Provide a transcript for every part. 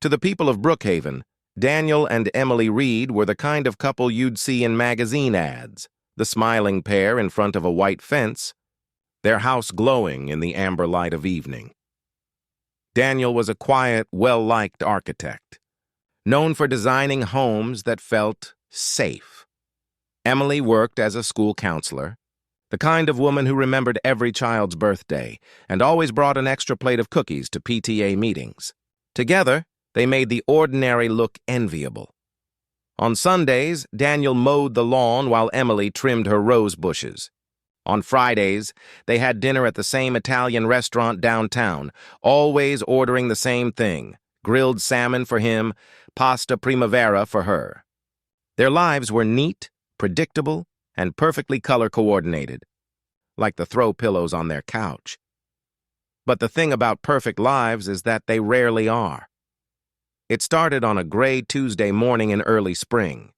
To the people of Brookhaven, Daniel and Emily Reed were the kind of couple you'd see in magazine ads, the smiling pair in front of a white fence, their house glowing in the amber light of evening. Daniel was a quiet, well-liked architect, known for designing homes that felt safe. Emily worked as a school counselor, the kind of woman who remembered every child's birthday and always brought an extra plate of cookies to PTA meetings. Together, they made the ordinary look enviable. On Sundays, Daniel mowed the lawn while Emily trimmed her rose bushes. On Fridays, they had dinner at the same Italian restaurant downtown, always ordering the same thing: grilled salmon for him, pasta primavera for her. Their lives were neat, predictable, and perfectly color-coordinated, like the throw pillows on their couch. But the thing about perfect lives is that they rarely are. It started on a gray Tuesday morning in early spring.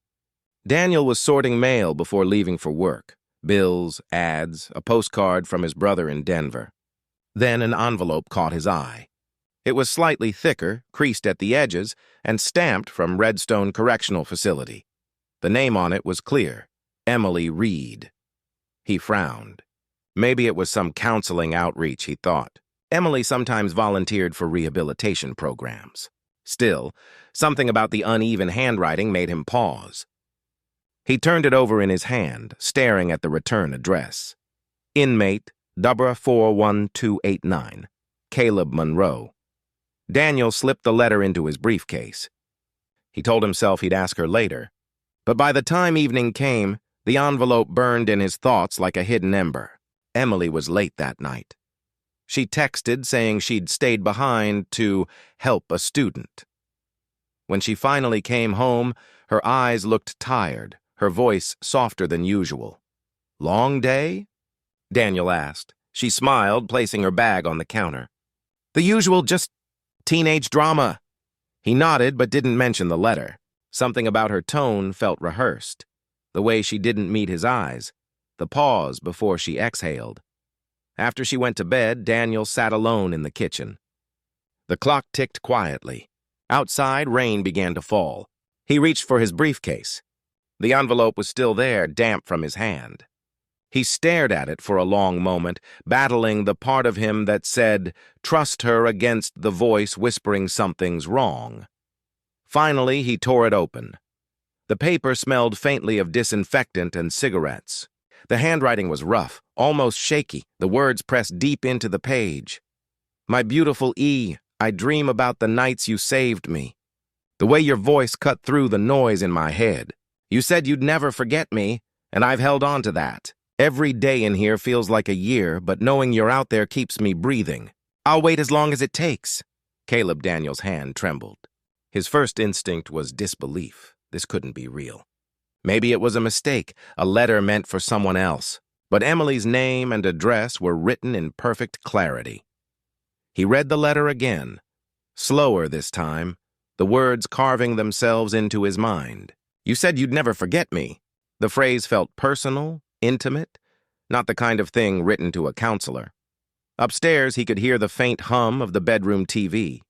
Daniel was sorting mail before leaving for work. Bills, ads, a postcard from his brother in Denver. Then an envelope caught his eye. It was slightly thicker, creased at the edges, and stamped from Redstone Correctional Facility. The name on it was clear: Emily Reed. He frowned. Maybe it was some counseling outreach, he thought. Emily sometimes volunteered for rehabilitation programs. Still, something about the uneven handwriting made him pause. He turned it over in his hand, staring at the return address. Inmate, Deborah 41289, Caleb Monroe. Daniel slipped the letter into his briefcase. He told himself he'd ask her later. But by the time evening came, the envelope burned in his thoughts like a hidden ember. Emily was late that night. She texted saying she'd stayed behind to help a student. When she finally came home, her eyes looked tired, her voice softer than usual. "Long day?" Daniel asked. She smiled, placing her bag on the counter. "The usual, just teenage drama." He nodded but didn't mention the letter. Something about her tone felt rehearsed. The way she didn't meet his eyes, the pause before she exhaled. After she went to bed, Daniel sat alone in the kitchen. The clock ticked quietly. Outside, rain began to fall. He reached for his briefcase. The envelope was still there, damp from his hand. He stared at it for a long moment, battling the part of him that said, trust her, against the voice whispering something's wrong. Finally, he tore it open. The paper smelled faintly of disinfectant and cigarettes. The handwriting was rough, almost shaky, the words pressed deep into the page. "My beautiful E, I dream about the nights you saved me. The way your voice cut through the noise in my head. You said you'd never forget me, and I've held on to that. Every day in here feels like a year, but knowing you're out there keeps me breathing. I'll wait as long as it takes." Caleb Daniel's hand trembled. His first instinct was disbelief. This couldn't be real. Maybe it was a mistake, a letter meant for someone else. But Emily's name and address were written in perfect clarity. He read the letter again, slower this time, the words carving themselves into his mind. "You said you'd never forget me." The phrase felt personal, intimate, not the kind of thing written to a counselor. Upstairs, he could hear the faint hum of the bedroom TV.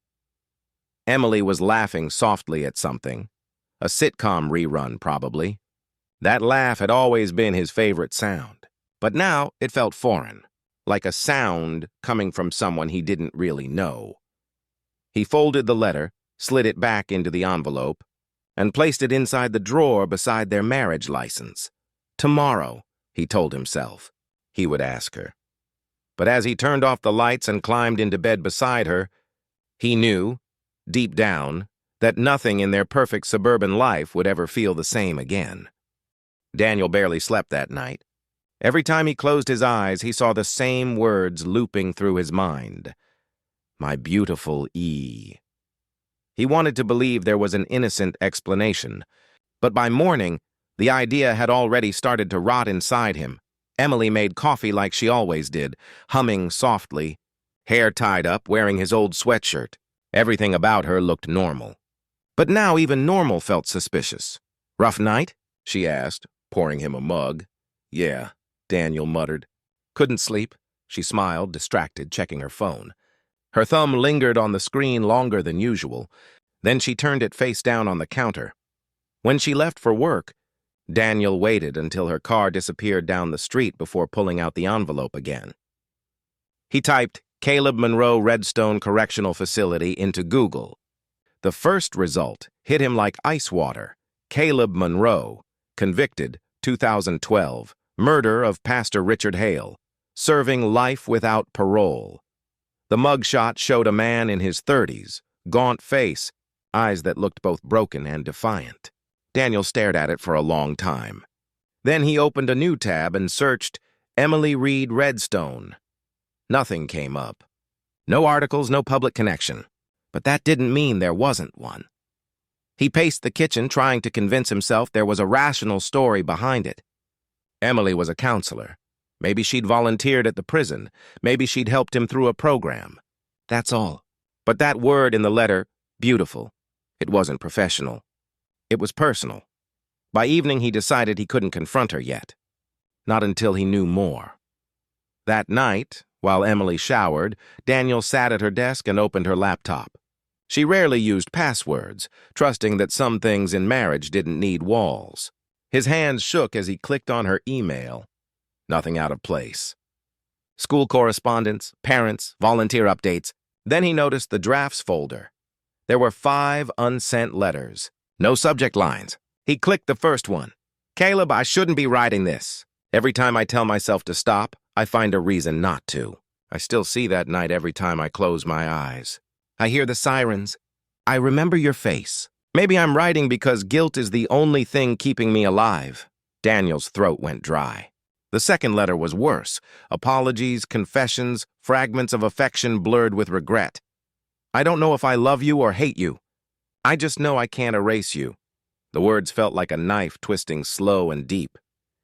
Emily was laughing softly at something. A sitcom rerun, probably. That laugh had always been his favorite sound. But now it felt foreign, like a sound coming from someone he didn't really know. He folded the letter, slid it back into the envelope, and placed it inside the drawer beside their marriage license. Tomorrow, he told himself, he would ask her. But as he turned off the lights and climbed into bed beside her, he knew, deep down, that nothing in their perfect suburban life would ever feel the same again. Daniel barely slept that night. Every time he closed his eyes, he saw the same words looping through his mind. "My beautiful E." He wanted to believe there was an innocent explanation, but by morning, the idea had already started to rot inside him. Emily made coffee like she always did, humming softly, hair tied up, wearing his old sweatshirt. Everything about her looked normal. But now even normal felt suspicious. "Rough night?" she asked, pouring him a mug. "Yeah," Daniel muttered. "Couldn't sleep?" She smiled, distracted, checking her phone. Her thumb lingered on the screen longer than usual. Then she turned it face down on the counter. When she left for work, Daniel waited until her car disappeared down the street before pulling out the envelope again. He typed Caleb Monroe Redstone Correctional Facility into Google. The first result hit him like ice water. Caleb Monroe, convicted, 2012, murder of Pastor Richard Hale, serving life without parole. The mugshot showed a man in his 30s, gaunt face, eyes that looked both broken and defiant. Daniel stared at it for a long time. Then he opened a new tab and searched Emily Reed Redstone. Nothing came up. No articles, no public connection. But that didn't mean there wasn't one. He paced the kitchen, trying to convince himself there was a rational story behind it. Emily was a counselor. Maybe she'd volunteered at the prison. Maybe she'd helped him through a program. That's all. But that word in the letter, beautiful, it wasn't professional. It was personal. By evening, he decided he couldn't confront her yet. Not until he knew more. That night, while Emily showered, Daniel sat at her desk and opened her laptop. She rarely used passwords, trusting that some things in marriage didn't need walls. His hands shook as he clicked on her email. Nothing out of place. School correspondence, parents, volunteer updates. Then he noticed the drafts folder. There were 5 unsent letters. No subject lines. He clicked the first one. Caleb, I shouldn't be writing this. Every time I tell myself to stop, I find a reason not to. I still see that night every time I close my eyes. I hear the sirens. I remember your face. Maybe I'm writing because guilt is the only thing keeping me alive. Daniel's throat went dry. The second letter was worse. Apologies, confessions, fragments of affection blurred with regret. I don't know if I love you or hate you. I just know I can't erase you. The words felt like a knife twisting slow and deep.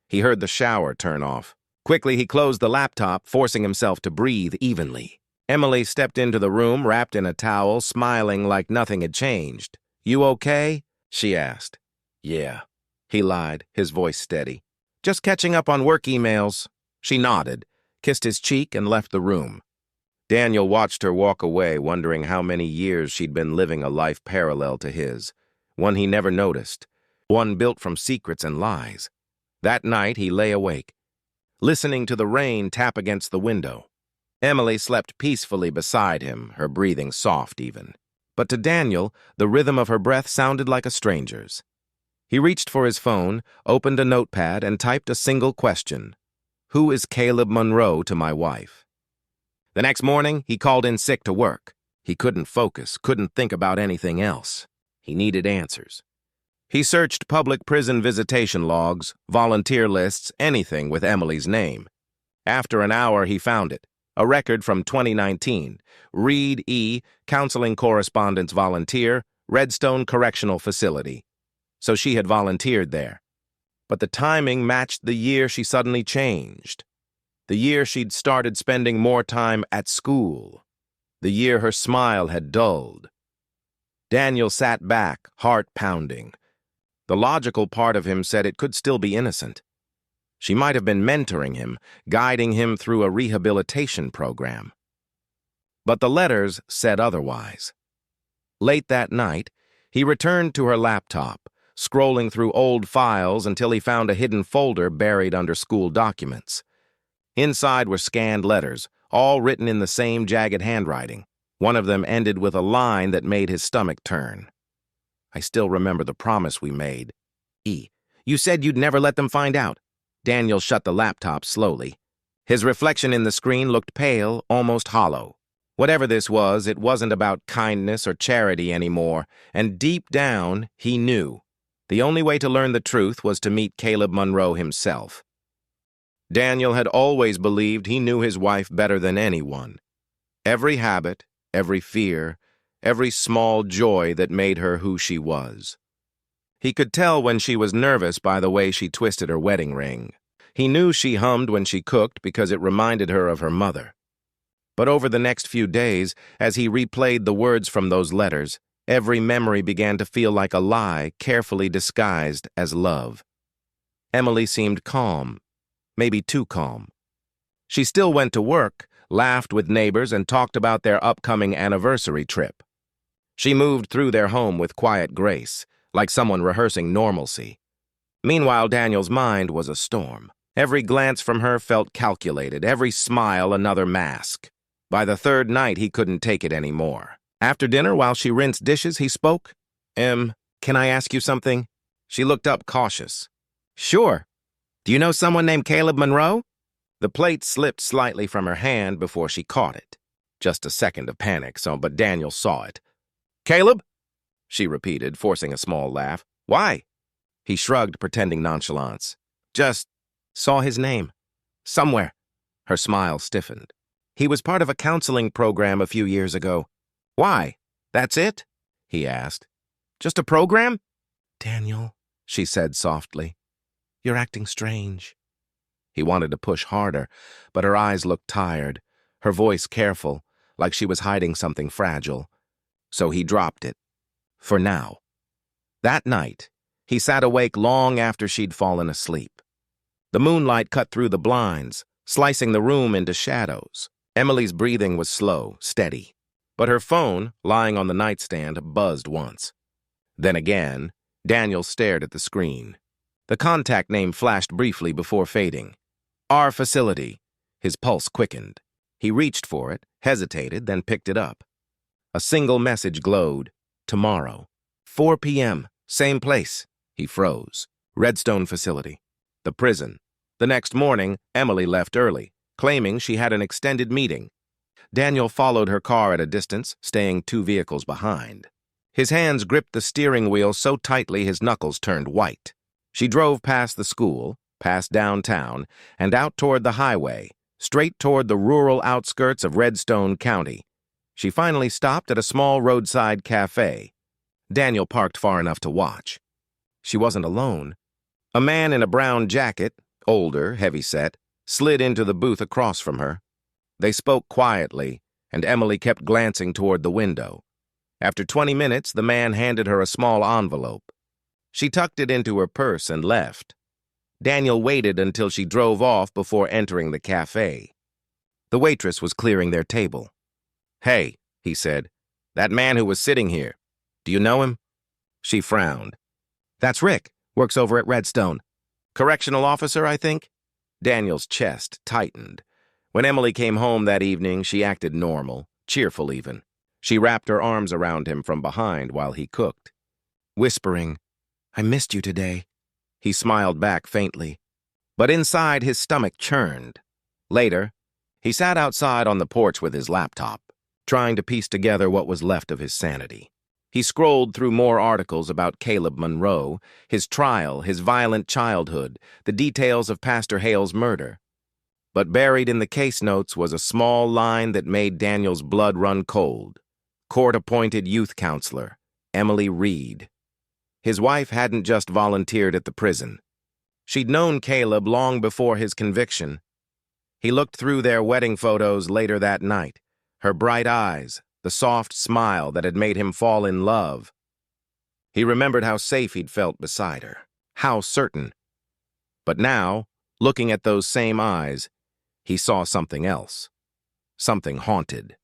He heard the shower turn off. Quickly, he closed the laptop, forcing himself to breathe evenly. Emily stepped into the room, wrapped in a towel, smiling like nothing had changed. You okay? She asked. Yeah, he lied, his voice steady. Just catching up on work emails. She nodded, kissed his cheek, and left the room. Daniel watched her walk away, wondering how many years she'd been living a life parallel to his, one he never noticed, one built from secrets and lies. That night, he lay awake, listening to the rain tap against the window. Emily slept peacefully beside him, her breathing soft even. But to Daniel, the rhythm of her breath sounded like a stranger's. He reached for his phone, opened a notepad, and typed a single question. Who is Caleb Monroe to my wife? The next morning, he called in sick to work. He couldn't focus, couldn't think about anything else. He needed answers. He searched public prison visitation logs, volunteer lists, anything with Emily's name. After an hour, he found it. A record from 2019. Reed E., Counseling Correspondence Volunteer, Redstone Correctional Facility. So she had volunteered there. But the timing matched the year she suddenly changed. The year she'd started spending more time at school. The year her smile had dulled. Daniel sat back, heart pounding. The logical part of him said it could still be innocent. She might have been mentoring him, guiding him through a rehabilitation program. But the letters said otherwise. Late that night, he returned to her laptop, scrolling through old files until he found a hidden folder buried under school documents. Inside were scanned letters, all written in the same jagged handwriting. One of them ended with a line that made his stomach turn. I still remember the promise we made. E. You said you'd never let them find out. Daniel shut the laptop slowly. His reflection in the screen looked pale, almost hollow. Whatever this was, it wasn't about kindness or charity anymore, and deep down, he knew. The only way to learn the truth was to meet Caleb Monroe himself. Daniel had always believed he knew his wife better than anyone. Every habit, every fear, every small joy that made her who she was. He could tell when she was nervous by the way she twisted her wedding ring. He knew she hummed when she cooked because it reminded her of her mother. But over the next few days, as he replayed the words from those letters, every memory began to feel like a lie carefully disguised as love. Emily seemed calm, maybe too calm. She still went to work, laughed with neighbors, and talked about their upcoming anniversary trip. She moved through their home with quiet grace, like someone rehearsing normalcy. Meanwhile, Daniel's mind was a storm. Every glance from her felt calculated, every smile another mask. By the third night, he couldn't take it anymore. After dinner, while she rinsed dishes, he spoke. Can I ask you something?" She looked up cautious. "Sure. Do you know someone named Caleb Monroe?" The plate slipped slightly from her hand before she caught it. Just a second of panic, but Daniel saw it. "Caleb?" she repeated, forcing a small laugh. "Why?" He shrugged, pretending nonchalance. "Just saw his name. Somewhere." Her smile stiffened. "He was part of a counseling program a few years ago." "Why? That's it?" he asked. "Just a program?" "Daniel," she said softly, "you're acting strange." He wanted to push harder, but her eyes looked tired, her voice careful, like she was hiding something fragile. So he dropped it. For now. That night, he sat awake long after she'd fallen asleep. The moonlight cut through the blinds, slicing the room into shadows. Emily's breathing was slow, steady. But her phone, lying on the nightstand, buzzed once. Then again, Daniel stared at the screen. The contact name flashed briefly before fading. "Our facility." His pulse quickened. He reached for it, hesitated, then picked it up. A single message glowed. "Tomorrow. 4 p.m. Same place." He froze. Redstone facility. The prison. The next morning, Emily left early, claiming she had an extended meeting. Daniel followed her car at a distance, staying 2 vehicles behind. His hands gripped the steering wheel so tightly his knuckles turned white. She drove past the school, past downtown, and out toward the highway, straight toward the rural outskirts of Redstone County. She finally stopped at a small roadside cafe. Daniel parked far enough to watch. She wasn't alone. A man in a brown jacket, older, heavy-set, slid into the booth across from her. They spoke quietly, and Emily kept glancing toward the window. After 20 minutes, the man handed her a small envelope. She tucked it into her purse and left. Daniel waited until she drove off before entering the cafe. The waitress was clearing their table. "Hey," he said, "that man who was sitting here. Do you know him?" She frowned. "That's Rick. Works over at Redstone. Correctional officer, I think?" Daniel's chest tightened. When Emily came home that evening, she acted normal, cheerful even. She wrapped her arms around him from behind while he cooked. Whispering, "I missed you today." He smiled back faintly. But inside, his stomach churned. Later, he sat outside on the porch with his laptop, trying to piece together what was left of his sanity. He scrolled through more articles about Caleb Monroe, his trial, his violent childhood, the details of Pastor Hale's murder. But buried in the case notes was a small line that made Daniel's blood run cold. Court-appointed youth counselor, Emily Reed. His wife hadn't just volunteered at the prison. She'd known Caleb long before his conviction. He looked through their wedding photos later that night, her bright eyes, the soft smile that had made him fall in love. He remembered how safe he'd felt beside her, how certain. But now, looking at those same eyes, he saw something else, something haunted.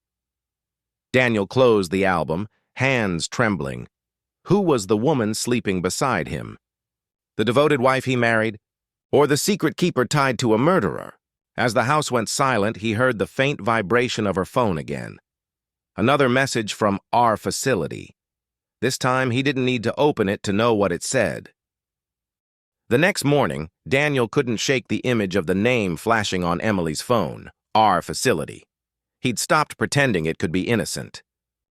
Daniel closed the album, hands trembling. Who was the woman sleeping beside him? The devoted wife he married, or the secret keeper tied to a murderer? As the house went silent, he heard the faint vibration of her phone again. Another message from our facility. This time, he didn't need to open it to know what it said. The next morning, Daniel couldn't shake the image of the name flashing on Emily's phone, our facility. He'd stopped pretending it could be innocent.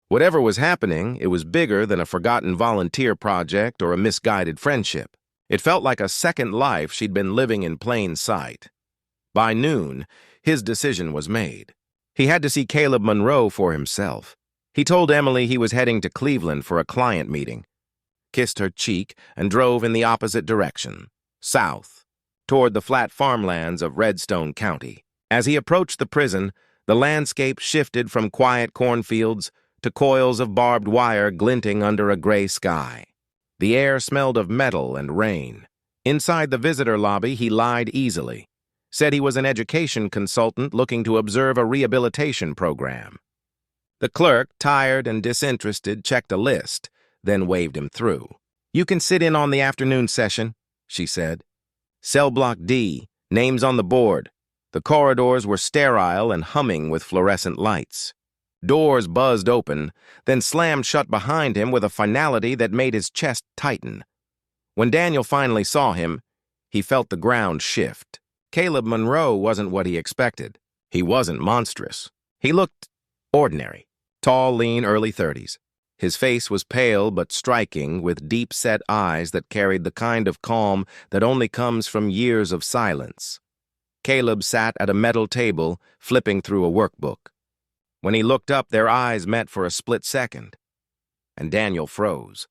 Whatever was happening, it was bigger than a forgotten volunteer project or a misguided friendship. It felt like a second life she'd been living in plain sight. By noon, his decision was made. He had to see Caleb Monroe for himself. He told Emily he was heading to Cleveland for a client meeting, kissed her cheek, and drove in the opposite direction, south, toward the flat farmlands of Redstone County. As he approached the prison, the landscape shifted from quiet cornfields to coils of barbed wire glinting under a gray sky. The air smelled of metal and rain. Inside the visitor lobby, he lied easily. Said he was an education consultant looking to observe a rehabilitation program. The clerk, tired and disinterested, checked a list, then waved him through. "You can sit in on the afternoon session," she said. "Cell block D, names on the board." The corridors were sterile and humming with fluorescent lights. Doors buzzed open, then slammed shut behind him with a finality that made his chest tighten. When Daniel finally saw him, he felt the ground shift. Caleb Monroe wasn't what he expected. He wasn't monstrous. He looked ordinary. Tall, lean, early 30s. His face was pale but striking, with deep-set eyes that carried the kind of calm that only comes from years of silence. Caleb sat at a metal table, flipping through a workbook. When he looked up, their eyes met for a split second, and Daniel froze.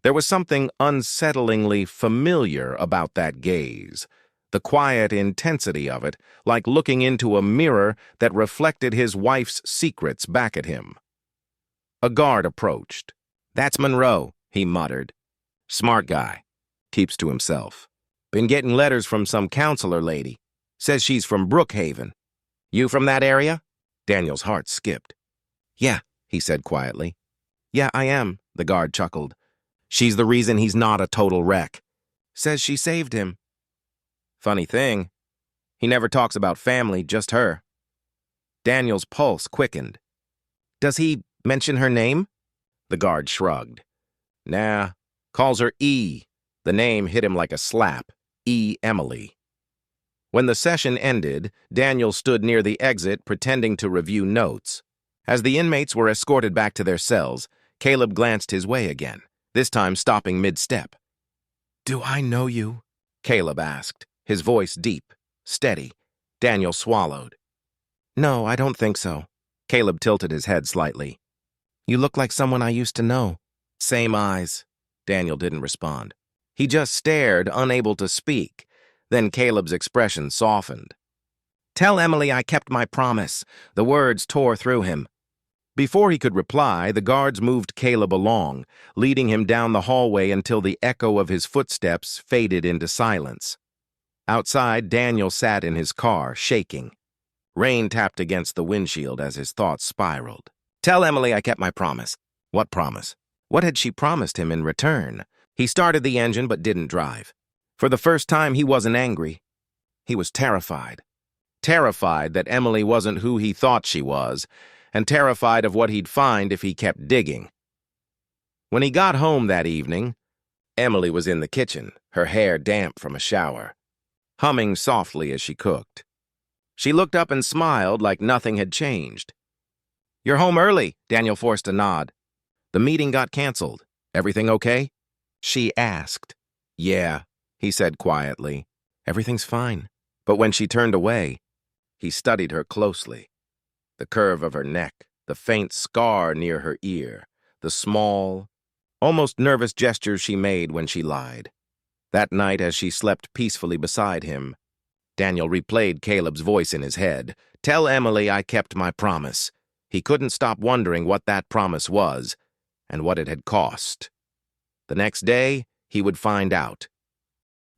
There was something unsettlingly familiar about that gaze, the quiet intensity of it, like looking into a mirror that reflected his wife's secrets back at him. A guard approached. "That's Monroe," he muttered. "Smart guy. Keeps to himself. Been getting letters from some counselor lady. Says she's from Brookhaven. You from that area?" Daniel's heart skipped. "Yeah," he said quietly. "Yeah, I am," the guard chuckled. "She's the reason he's not a total wreck. Says she saved him. Funny thing, he never talks about family, just her." Daniel's pulse quickened. "Does he mention her name?" The guard shrugged. "Nah, calls her E." The name hit him like a slap. E. Emily. When the session ended, Daniel stood near the exit pretending to review notes. As the inmates were escorted back to their cells, Caleb glanced his way again, this time stopping mid-step. "Do I know you?" Caleb asked, his voice deep, steady. Daniel swallowed. "No, I don't think so." Caleb tilted his head slightly. "You look like someone I used to know." "Same eyes." Daniel didn't respond. He just stared, unable to speak. Then Caleb's expression softened. "Tell Emily I kept my promise." The words tore through him. Before he could reply, the guards moved Caleb along, leading him down the hallway until the echo of his footsteps faded into silence. Outside, Daniel sat in his car, shaking. Rain tapped against the windshield as his thoughts spiraled. "Tell Emily I kept my promise." What promise? What had she promised him in return? He started the engine but didn't drive. For the first time, he wasn't angry. He was terrified. Terrified that Emily wasn't who he thought she was, and terrified of what he'd find if he kept digging. When he got home that evening, Emily was in the kitchen, her hair damp from a shower, humming softly as she cooked. She looked up and smiled like nothing had changed. "You're home early," Daniel forced a nod. "The meeting got canceled. Everything okay?" she asked. "Yeah," he said quietly. "Everything's fine." But when she turned away, he studied her closely. The curve of her neck, the faint scar near her ear, the small, almost nervous gestures she made when she lied. That night, as she slept peacefully beside him, Daniel replayed Caleb's voice in his head. "Tell Emily I kept my promise." He couldn't stop wondering what that promise was and what it had cost. The next day, he would find out.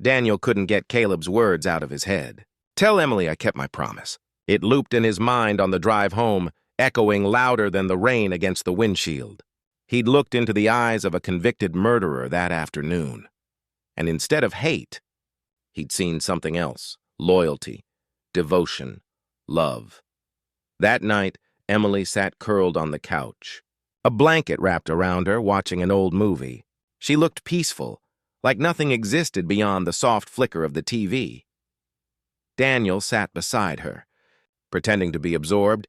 Daniel couldn't get Caleb's words out of his head. "Tell Emily I kept my promise." It looped in his mind on the drive home, echoing louder than the rain against the windshield. He'd looked into the eyes of a convicted murderer that afternoon. And instead of hate, he'd seen something else: loyalty, devotion, love. That night, Emily sat curled on the couch, a blanket wrapped around her, watching an old movie. She looked peaceful, like nothing existed beyond the soft flicker of the TV. Daniel sat beside her, pretending to be absorbed,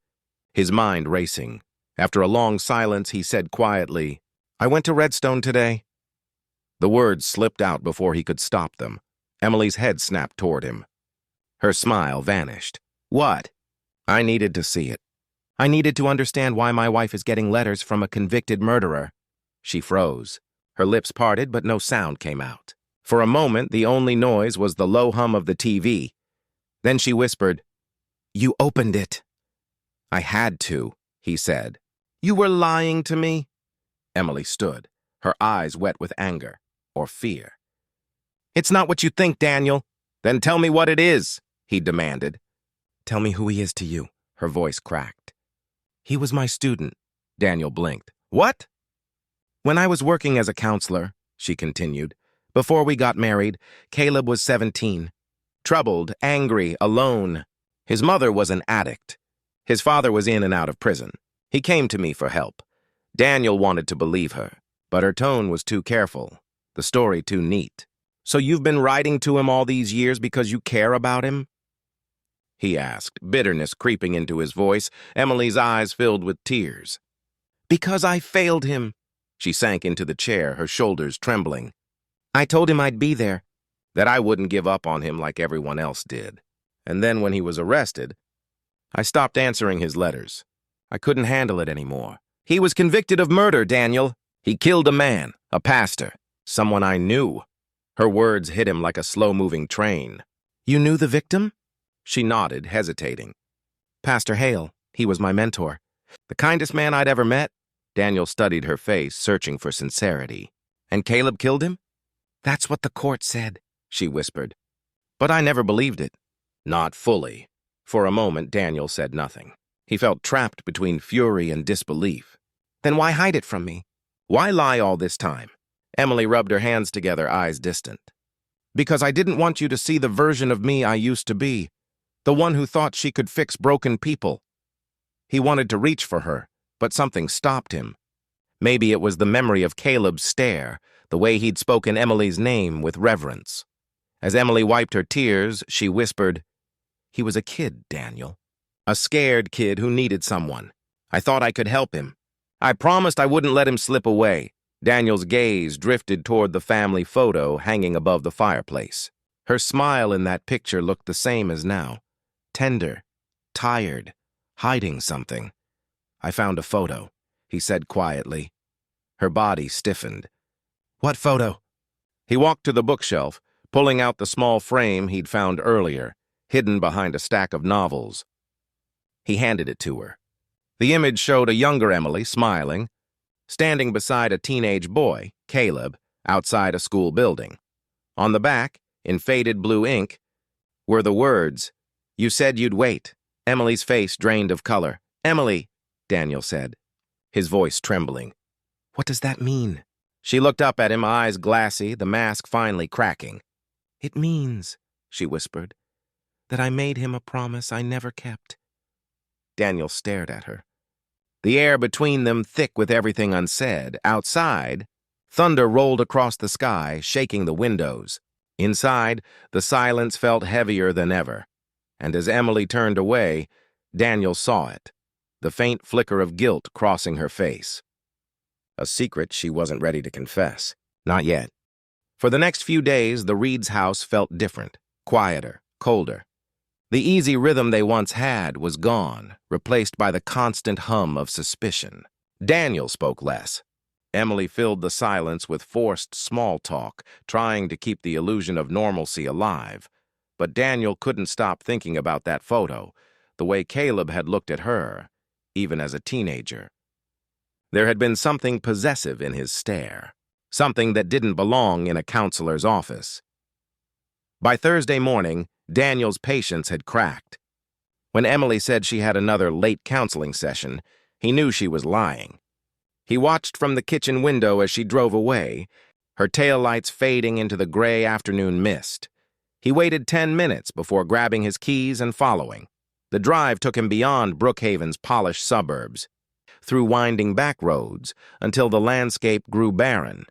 his mind racing. After a long silence, he said quietly, "I went to Redstone today." The words slipped out before he could stop them. Emily's head snapped toward him. Her smile vanished. "What?" "I needed to see it. I needed to understand why my wife is getting letters from a convicted murderer." She froze. Her lips parted, but no sound came out. For a moment, the only noise was the low hum of the TV. Then she whispered, "You opened it." "I had to," he said. "You were lying to me?" Emily stood, her eyes wet with anger or fear. "It's not what you think, Daniel." "Then tell me what it is," he demanded. "Tell me who he is to you," her voice cracked. "He was my student. Daniel blinked. What? When I was working as a counselor, she continued, before we got married, Caleb was 17. Troubled, angry, alone. His mother was an addict. His father was in and out of prison. He came to me for help. Daniel wanted to believe her, but her tone was too careful, the story too neat. So you've been writing to him all these years because you care about him? He asked, bitterness creeping into his voice. Emily's eyes filled with tears. Because I failed him. She sank into the chair, her shoulders trembling. I told him I'd be there, that I wouldn't give up on him like everyone else did. And then when he was arrested, I stopped answering his letters. I couldn't handle it anymore. He was convicted of murder, Daniel. He killed a man, a pastor, someone I knew. Her words hit him like a slow-moving train. You knew the victim? She nodded, hesitating. Pastor Hale, he was my mentor. The kindest man I'd ever met. Daniel studied her face, searching for sincerity. And Caleb killed him? That's what the court said, she whispered. But I never believed it. Not fully. For a moment, Daniel said nothing. He felt trapped between fury and disbelief. Then why hide it from me? Why lie all this time? Emily rubbed her hands together, eyes distant. Because I didn't want you to see the version of me I used to be, the one who thought she could fix broken people. He wanted to reach for her, but something stopped him. Maybe it was the memory of Caleb's stare, the way he'd spoken Emily's name with reverence. As Emily wiped her tears, she whispered, He was a kid, Daniel. A scared kid who needed someone. I thought I could help him. I promised I wouldn't let him slip away. Daniel's gaze drifted toward the family photo hanging above the fireplace. Her smile in that picture looked the same as now. Tender, tired, hiding something. I found a photo, he said quietly. Her body stiffened. What photo? He walked to the bookshelf, pulling out the small frame he'd found earlier, hidden behind a stack of novels. He handed it to her. The image showed a younger Emily, smiling, standing beside a teenage boy, Caleb, outside a school building. On the back, in faded blue ink, were the words, You said you'd wait. Emily's face drained of color. Emily, Daniel said, his voice trembling. What does that mean? She looked up at him, eyes glassy, the mask finally cracking. It means, she whispered, that I made him a promise I never kept. Daniel stared at her. The air between them thick with everything unsaid. Outside, thunder rolled across the sky, shaking the windows. Inside, the silence felt heavier than ever. And as Emily turned away, Daniel saw it, the faint flicker of guilt crossing her face. A secret she wasn't ready to confess. Not yet. For the next few days, the Reeds' house felt different, quieter, colder. The easy rhythm they once had was gone, replaced by the constant hum of suspicion. Daniel spoke less. Emily filled the silence with forced small talk, trying to keep the illusion of normalcy alive. But Daniel couldn't stop thinking about that photo, the way Caleb had looked at her, even as a teenager. There had been something possessive in his stare, something that didn't belong in a counselor's office. By Thursday morning, Daniel's patience had cracked. When Emily said she had another late counseling session, he knew she was lying. He watched from the kitchen window as she drove away, her taillights fading into the gray afternoon mist. He waited 10 minutes before grabbing his keys and following. The drive took him beyond Brookhaven's polished suburbs, through winding back roads until the landscape grew barren.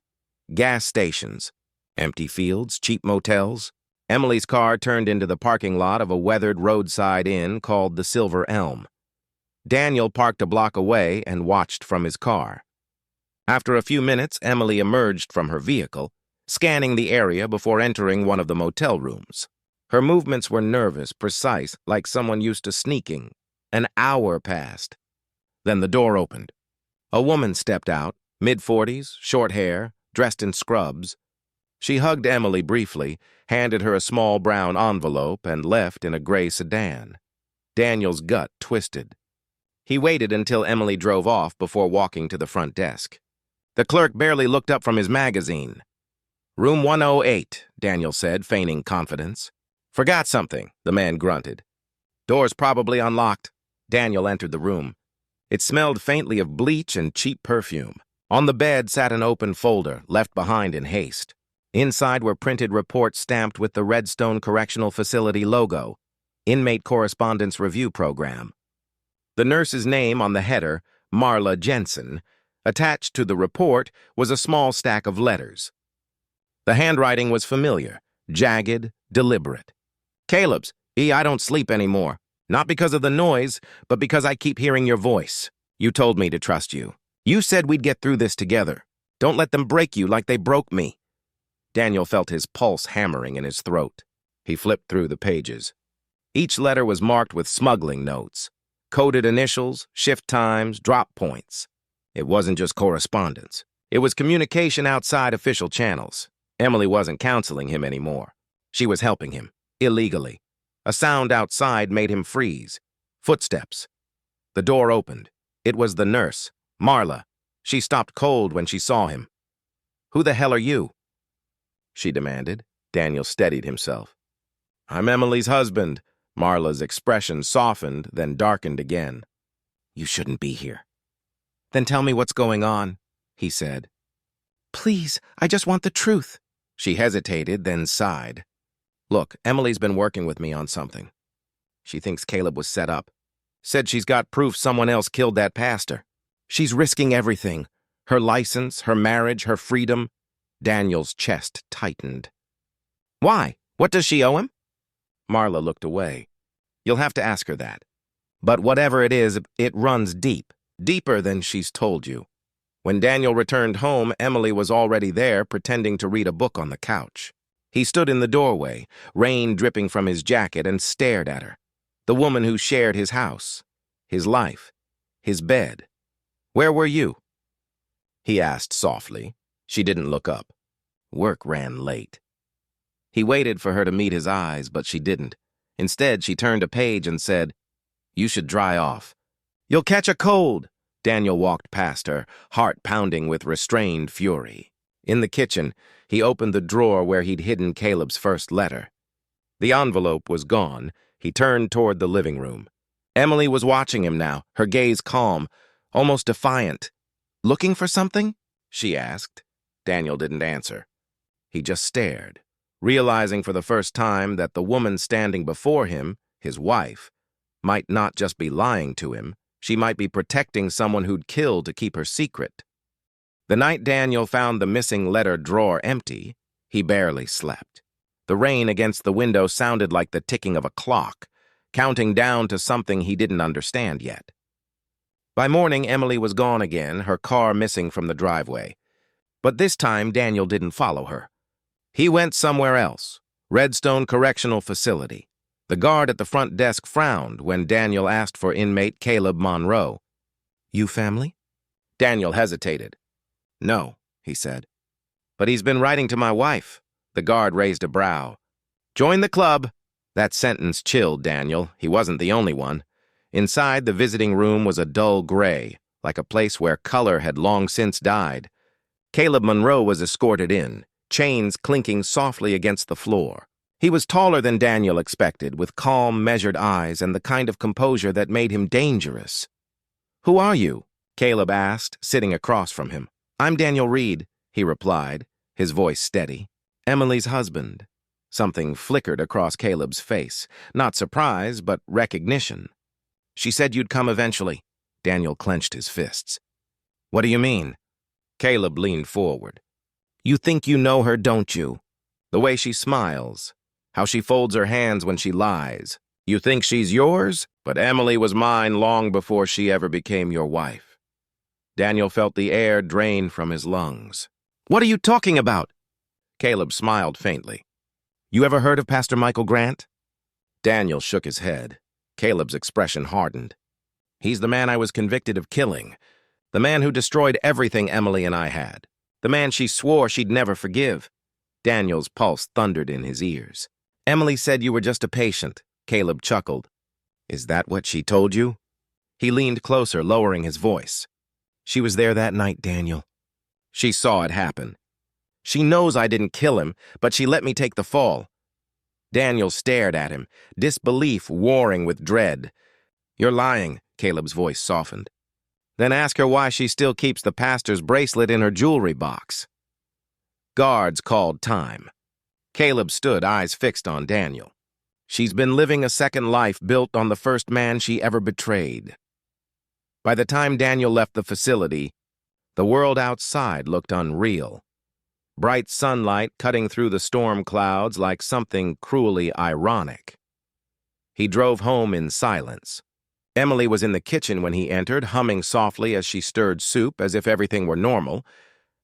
Gas stations, empty fields, cheap motels. Emily's car turned into the parking lot of a weathered roadside inn called the Silver Elm. Daniel parked a block away and watched from his car. After a few minutes, Emily emerged from her vehicle, scanning the area before entering one of the motel rooms. Her movements were nervous, precise, like someone used to sneaking. An hour passed. Then the door opened. A woman stepped out, mid-40s, short hair, dressed in scrubs. She hugged Emily briefly, handed her a small brown envelope, and left in a gray sedan. Daniel's gut twisted. He waited until Emily drove off before walking to the front desk. The clerk barely looked up from his magazine. Room 108, Daniel said, feigning confidence. Forgot something, the man grunted. Door's probably unlocked. Daniel entered the room. It smelled faintly of bleach and cheap perfume. On the bed sat an open folder, left behind in haste. Inside were printed reports stamped with the Redstone Correctional Facility logo, Inmate Correspondence Review Program. The nurse's name on the header, Marla Jensen. Attached to the report was a small stack of letters. The handwriting was familiar, jagged, deliberate. Caleb's, I don't sleep anymore. Not because of the noise, but because I keep hearing your voice. You told me to trust you. You said we'd get through this together. Don't let them break you like they broke me. Daniel felt his pulse hammering in his throat. He flipped through the pages. Each letter was marked with smuggling notes, coded initials, shift times, drop points. It wasn't just correspondence. It was communication outside official channels. Emily wasn't counseling him anymore. She was helping him, illegally. A sound outside made him freeze. Footsteps. The door opened. It was the nurse, Marla. She stopped cold when she saw him. "Who the hell are you?" she demanded. Daniel steadied himself. "I'm Emily's husband." Marla's expression softened, then darkened again. "You shouldn't be here." "Then tell me what's going on," he said. "Please, I just want the truth." She hesitated, then sighed. "Look, Emily's been working with me on something. She thinks Caleb was set up. Said she's got proof someone else killed that pastor. She's risking everything. Her license, her marriage, her freedom." Daniel's chest tightened. "Why? What does she owe him?" Marla looked away. "You'll have to ask her that. But whatever it is, it runs deep, deeper than she's told you." When Daniel returned home, Emily was already there, pretending to read a book on the couch. He stood in the doorway, rain dripping from his jacket, and stared at her. The woman who shared his house, his life, his bed. "Where were you?" he asked softly. She didn't look up. Work ran late. He waited for her to meet his eyes, but she didn't. Instead, she turned a page and said, "You should dry off. You'll catch a cold." Daniel walked past her, heart pounding with restrained fury. In the kitchen, he opened the drawer where he'd hidden Caleb's first letter. The envelope was gone. He turned toward the living room. Emily was watching him now, her gaze calm, almost defiant. "Looking for something?" she asked. Daniel didn't answer. He just stared, realizing for the first time that the woman standing before him, his wife, might not just be lying to him. She might be protecting someone who'd killed to keep her secret. The night Daniel found the missing letter drawer empty, he barely slept. The rain against the window sounded like the ticking of a clock, counting down to something he didn't understand yet. By morning, Emily was gone again, her car missing from the driveway. But this time, Daniel didn't follow her. He went somewhere else, Redstone Correctional Facility. The guard at the front desk frowned when Daniel asked for inmate Caleb Monroe. "You family?" Daniel hesitated. "No," he said. "But he's been writing to my wife." The guard raised a brow. "Join the club." That sentence chilled Daniel. He wasn't the only one. Inside, the visiting room was a dull gray, like a place where color had long since died. Caleb Monroe was escorted in, chains clinking softly against the floor. He was taller than Daniel expected, with calm, measured eyes and the kind of composure that made him dangerous. "Who are you?" Caleb asked, sitting across from him. "I'm Daniel Reed," he replied, his voice steady. "Emily's husband." Something flickered across Caleb's face. Not surprise, but recognition. "She said you'd come eventually." Daniel clenched his fists. "What do you mean?" Caleb leaned forward. "You think you know her, don't you? The way she smiles, how she folds her hands when she lies. You think she's yours? But Emily was mine long before she ever became your wife." Daniel felt the air drain from his lungs. "What are you talking about?" Caleb smiled faintly. "You ever heard of Pastor Michael Grant?" Daniel shook his head. Caleb's expression hardened. "He's the man I was convicted of killing. The man who destroyed everything Emily and I had. The man she swore she'd never forgive." Daniel's pulse thundered in his ears. "Emily said you were just a patient." Caleb chuckled. "Is that what she told you?" He leaned closer, lowering his voice. "She was there that night, Daniel. She saw it happen. She knows I didn't kill him, but she let me take the fall." Daniel stared at him, disbelief warring with dread. "You're lying," Caleb's voice softened. Then ask her why she still keeps the pastor's bracelet in her jewelry box. Guards called time. Caleb stood, eyes fixed on Daniel. She's been living a second life built on the first man she ever betrayed. By the time Daniel left the facility, the world outside looked unreal. Bright sunlight cutting through the storm clouds like something cruelly ironic. He drove home in silence. Emily was in the kitchen when he entered, humming softly as she stirred soup as if everything were normal.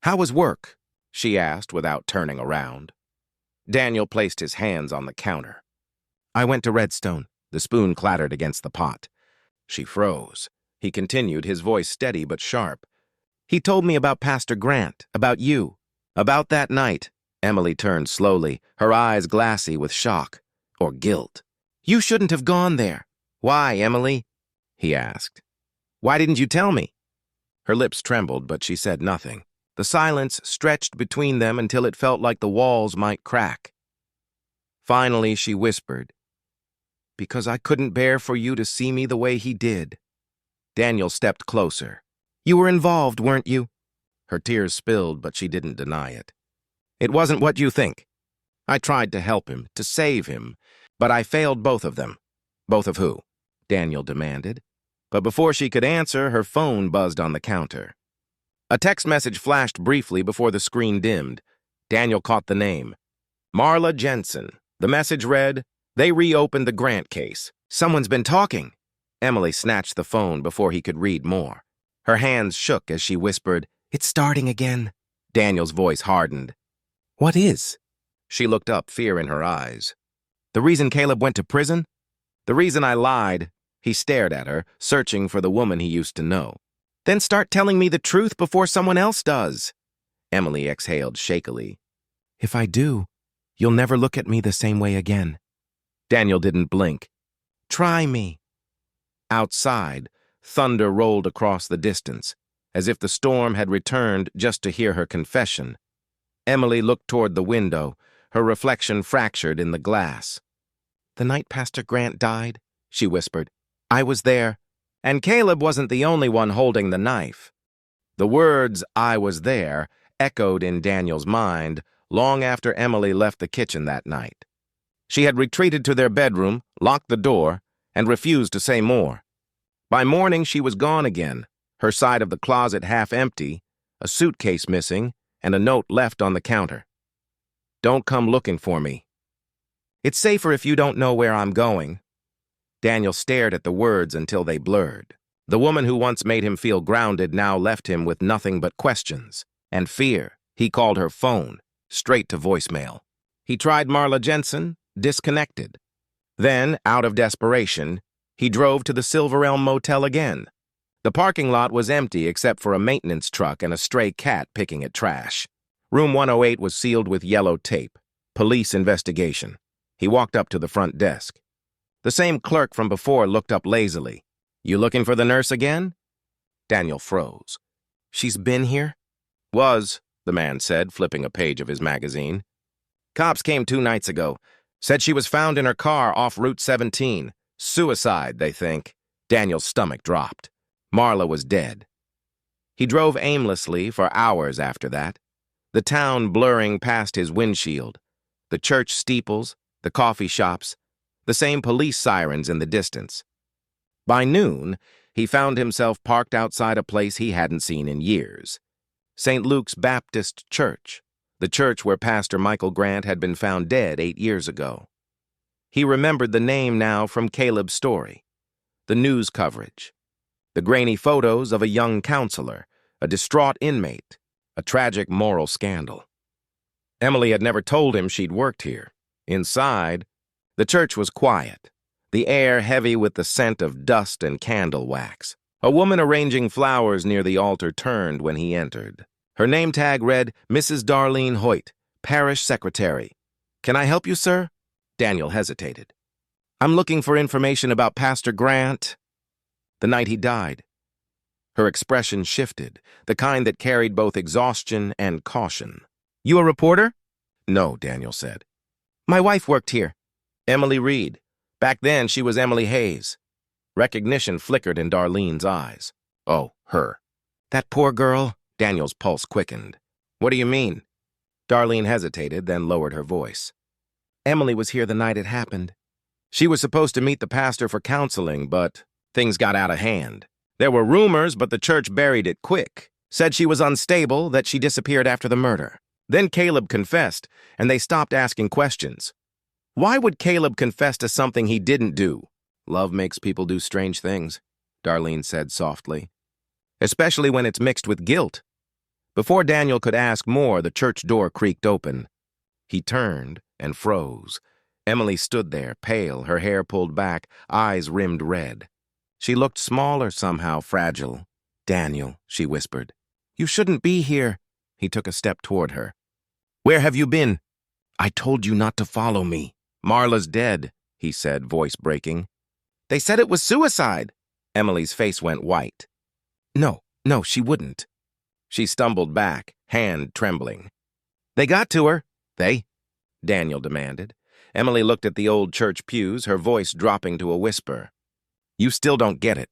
"How was work?" she asked without turning around. Daniel placed his hands on the counter. "I went to Redstone." The spoon clattered against the pot. She froze. He continued, his voice steady but sharp. "He told me about Pastor Grant, about you. About that night." Emily turned slowly, her eyes glassy with shock or guilt. "You shouldn't have gone there." "Why, Emily?" he asked. "Why didn't you tell me?" Her lips trembled, but she said nothing. The silence stretched between them until it felt like the walls might crack. Finally, she whispered, "Because I couldn't bear for you to see me the way he did." Daniel stepped closer. "You were involved, weren't you?" Her tears spilled, but she didn't deny it. "It wasn't what you think. I tried to help him, to save him, but I failed both of them." "Both of who?" Daniel demanded. But before she could answer, her phone buzzed on the counter. A text message flashed briefly before the screen dimmed. Daniel caught the name. Marla Jensen. The message read, "They reopened the Grant case. Someone's been talking." Emily snatched the phone before he could read more. Her hands shook as she whispered, "It's starting again." Daniel's voice hardened. "What is?" She looked up, fear in her eyes. "The reason Caleb went to prison? The reason I lied." He stared at her, searching for the woman he used to know. "Then start telling me the truth before someone else does." Emily exhaled shakily. "If I do, you'll never look at me the same way again." Daniel didn't blink. "Try me." Outside, thunder rolled across the distance, as if the storm had returned just to hear her confession. Emily looked toward the window, her reflection fractured in the glass. "The night Pastor Grant died," she whispered, "I was there, and Caleb wasn't the only one holding the knife." The words, "I was there," echoed in Daniel's mind long after Emily left the kitchen that night. She had retreated to their bedroom, locked the door, and refused to say more. By morning, she was gone again, her side of the closet half empty, a suitcase missing, and a note left on the counter. "Don't come looking for me. It's safer if you don't know where I'm going." Daniel stared at the words until they blurred. The woman who once made him feel grounded now left him with nothing but questions and fear. He called her phone, straight to voicemail. He tried Marla Jensen, disconnected. Then, out of desperation, he drove to the Silver Elm Motel again. The parking lot was empty except for a maintenance truck and a stray cat picking at trash. Room 108 was sealed with yellow tape. Police investigation. He walked up to the front desk. The same clerk from before looked up lazily. "You looking for the nurse again?" Daniel froze. "She's been here?" "Was," the man said, flipping a page of his magazine. "Cops came 2 nights ago. Said she was found in her car off Route 17. Suicide, they think." Daniel's stomach dropped. Marla was dead. He drove aimlessly for hours after that, the town blurring past his windshield, the church steeples, the coffee shops, the same police sirens in the distance. By noon, he found himself parked outside a place he hadn't seen in years. St. Luke's Baptist Church, the church where Pastor Michael Grant had been found dead 8 years ago. He remembered the name now from Caleb's story, the news coverage, the grainy photos of a young counselor, a distraught inmate, a tragic moral scandal. Emily had never told him she'd worked here. Inside, the church was quiet, the air heavy with the scent of dust and candle wax. A woman arranging flowers near the altar turned when he entered. Her name tag read, "Mrs. Darlene Hoyt, Parish Secretary." "Can I help you, sir?" Daniel hesitated. "I'm looking for information about Pastor Grant." "The night he died." Her expression shifted, the kind that carried both exhaustion and caution. "You a reporter?" "No," Daniel said. "My wife worked here." "Emily Reed. Back then, she was Emily Hayes." Recognition flickered in Darlene's eyes. "Oh, Her. That poor girl? Daniel's pulse quickened. What do you mean? Darlene hesitated, then lowered her voice. Emily was here the night it happened. She was supposed to meet the pastor for counseling, but things got out of hand. There were rumors, but the church buried it quick. Said she was unstable, that she disappeared after the murder. Then Caleb confessed, and they stopped asking questions. Why would Caleb confess to something he didn't do? Love makes people do strange things, Darlene said softly. Especially when it's mixed with guilt. Before Daniel could ask more, the church door creaked open. He turned and froze. Emily stood there, pale, her hair pulled back, eyes rimmed red. She looked smaller somehow, fragile. Daniel, she whispered. You shouldn't be here. He took a step toward her. Where have you been? I told you not to follow me. Marla's dead, he said, voice breaking. They said it was suicide. Emily's face went white. No, she wouldn't. She stumbled back, hand trembling. They got to her. They? Daniel demanded. Emily looked at the old church pews, her voice dropping to a whisper. You still don't get it.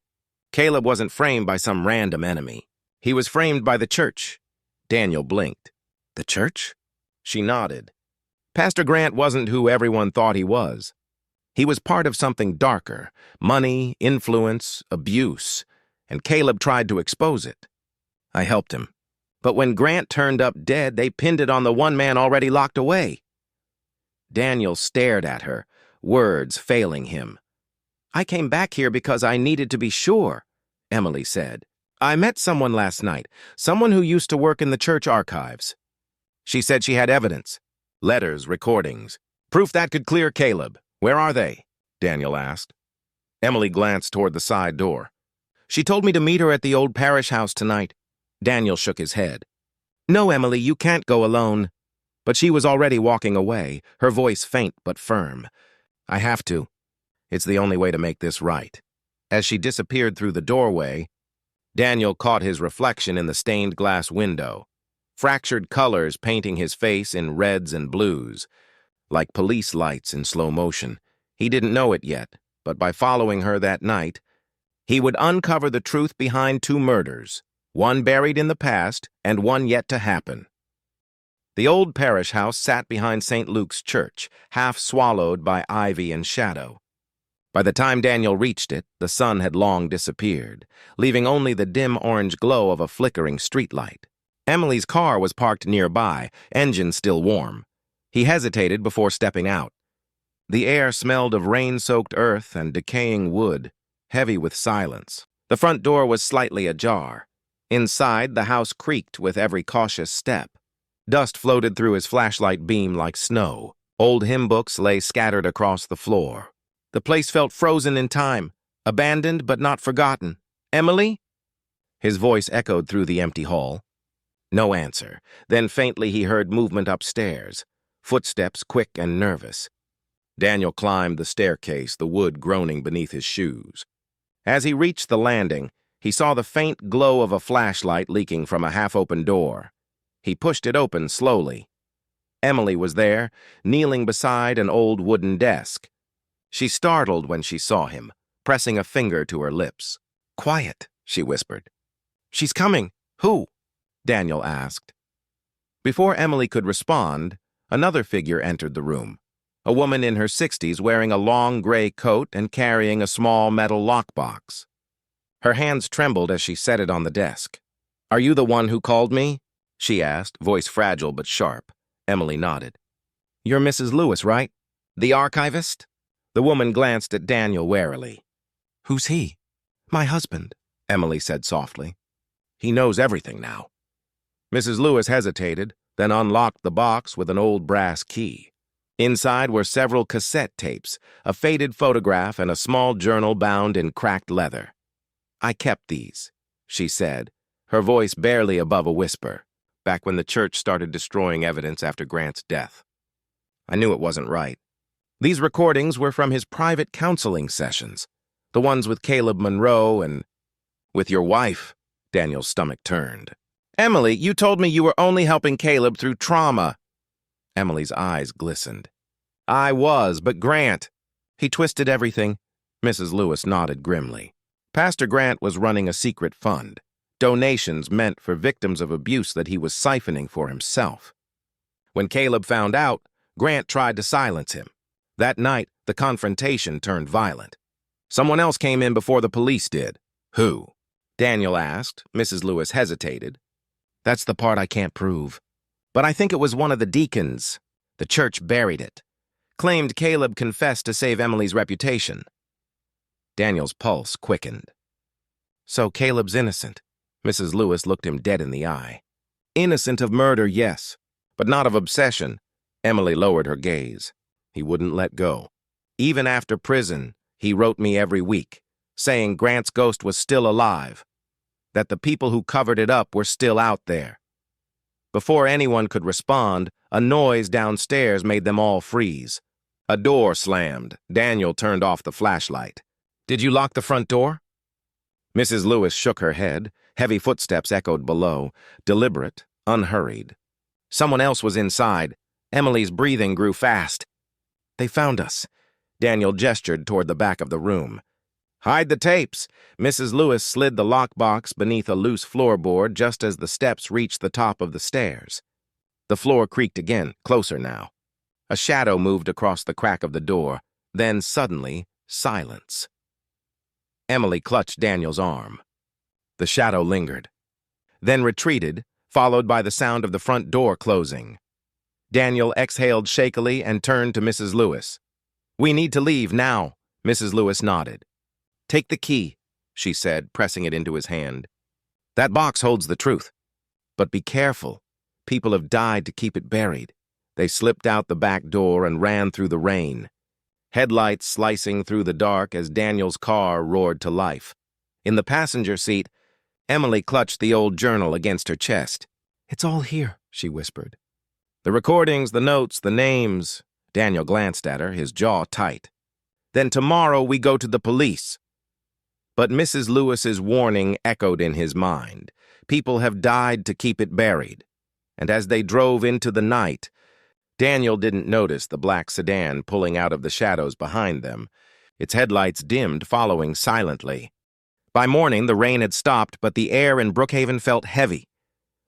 Caleb wasn't framed by some random enemy. He was framed by the church. Daniel blinked. The church? She nodded. Pastor Grant wasn't who everyone thought he was. He was part of something darker, money, influence, abuse, and Caleb tried to expose it. I helped him. But when Grant turned up dead, they pinned it on the one man already locked away. Daniel stared at her, words failing him. I came back here because I needed to be sure, Emily said. I met someone last night, someone who used to work in the church archives. She said she had evidence, letters, recordings, proof that could clear Caleb. Where are they? Daniel asked. Emily glanced toward the side door. She told me to meet her at the old parish house tonight. Daniel shook his head. No, Emily, you can't go alone. But she was already walking away, her voice faint but firm. I have to. It's the only way to make this right. As she disappeared through the doorway, Daniel caught his reflection in the stained glass window, fractured colors painting his face in reds and blues, like police lights in slow motion. He didn't know it yet, but by following her that night, he would uncover the truth behind two murders, one buried in the past and one yet to happen. The old parish house sat behind St. Luke's church, half swallowed by ivy and shadow. By the time Daniel reached it, the sun had long disappeared, leaving only the dim orange glow of a flickering streetlight. Emily's car was parked nearby, engine still warm. He hesitated before stepping out. The air smelled of rain-soaked earth and decaying wood, heavy with silence. The front door was slightly ajar. Inside, the house creaked with every cautious step. Dust floated through his flashlight beam like snow. Old hymn books lay scattered across the floor. The place felt frozen in time, abandoned but not forgotten. Emily? His voice echoed through the empty hall. No answer. Then faintly he heard movement upstairs, footsteps quick and nervous. Daniel climbed the staircase, the wood groaning beneath his shoes. As he reached the landing, he saw the faint glow of a flashlight leaking from a half-open door. He pushed it open slowly. Emily was there, kneeling beside an old wooden desk. She startled when she saw him, pressing a finger to her lips. Quiet, she whispered. She's coming. Who? Daniel asked. Before Emily could respond, another figure entered the room. A woman in her 60s wearing a long gray coat and carrying a small metal lockbox. Her hands trembled as she set it on the desk. Are you the one who called me? She asked, voice fragile but sharp. Emily nodded. You're Mrs. Lewis, right? The archivist? The woman glanced at Daniel warily. Who's he? My husband, Emily said softly. He knows everything now. Mrs. Lewis hesitated, then unlocked the box with an old brass key. Inside were several cassette tapes, a faded photograph, and a small journal bound in cracked leather. I kept these, she said, her voice barely above a whisper, back when the church started destroying evidence after Grant's death. I knew it wasn't right. These recordings were from his private counseling sessions, the ones with Caleb Monroe and with your wife. Daniel's stomach turned. Emily, you told me you were only helping Caleb through trauma. Emily's eyes glistened. I was, but Grant. He twisted everything. Mrs. Lewis nodded grimly. Pastor Grant was running a secret fund. donations meant for victims of abuse that he was siphoning for himself. When Caleb found out, Grant tried to silence him. That night, the confrontation turned violent. Someone else came in before the police did. Who? Daniel asked. Mrs. Lewis hesitated. That's the part I can't prove. But I think it was one of the deacons. The church buried it. Claimed Caleb confessed to save Emily's reputation. Daniel's pulse quickened. So Caleb's innocent. Mrs. Lewis looked him dead in the eye. Innocent of murder, yes, but not of obsession. Emily lowered her gaze. He wouldn't let go. Even after prison, he wrote me every week, saying Grant's ghost was still alive, that the people who covered it up were still out there. Before anyone could respond, a noise downstairs made them all freeze. A door slammed. Daniel turned off the flashlight. Did you lock the front door? Mrs. Lewis shook her head. Heavy footsteps echoed below, deliberate, unhurried. Someone else was inside. Emily's breathing grew fast. They found us. Daniel gestured toward the back of the room. Hide the tapes. Mrs. Lewis slid the lockbox beneath a loose floorboard just as the steps reached the top of the stairs. The floor creaked again, closer now. A shadow moved across the crack of the door. Then, suddenly, silence. Emily clutched Daniel's arm. The shadow lingered, then retreated, followed by the sound of the front door closing. Daniel exhaled shakily and turned to Mrs. Lewis. We need to leave now. Mrs. Lewis nodded. Take the key, she said, pressing it into his hand. That box holds the truth. But be careful. People have died to keep it buried. They slipped out the back door and ran through the rain. Headlights slicing through the dark as Daniel's car roared to life. In the passenger seat, Emily clutched the old journal against her chest. It's all here, she whispered. The recordings, the notes, the names. Daniel glanced at her, his jaw tight. Then tomorrow we go to the police. But Mrs. Lewis's warning echoed in his mind. People have died to keep it buried. And as they drove into the night, Daniel didn't notice the black sedan pulling out of the shadows behind them, its headlights dimmed, following silently. By morning, the rain had stopped, but the air in Brookhaven felt heavy,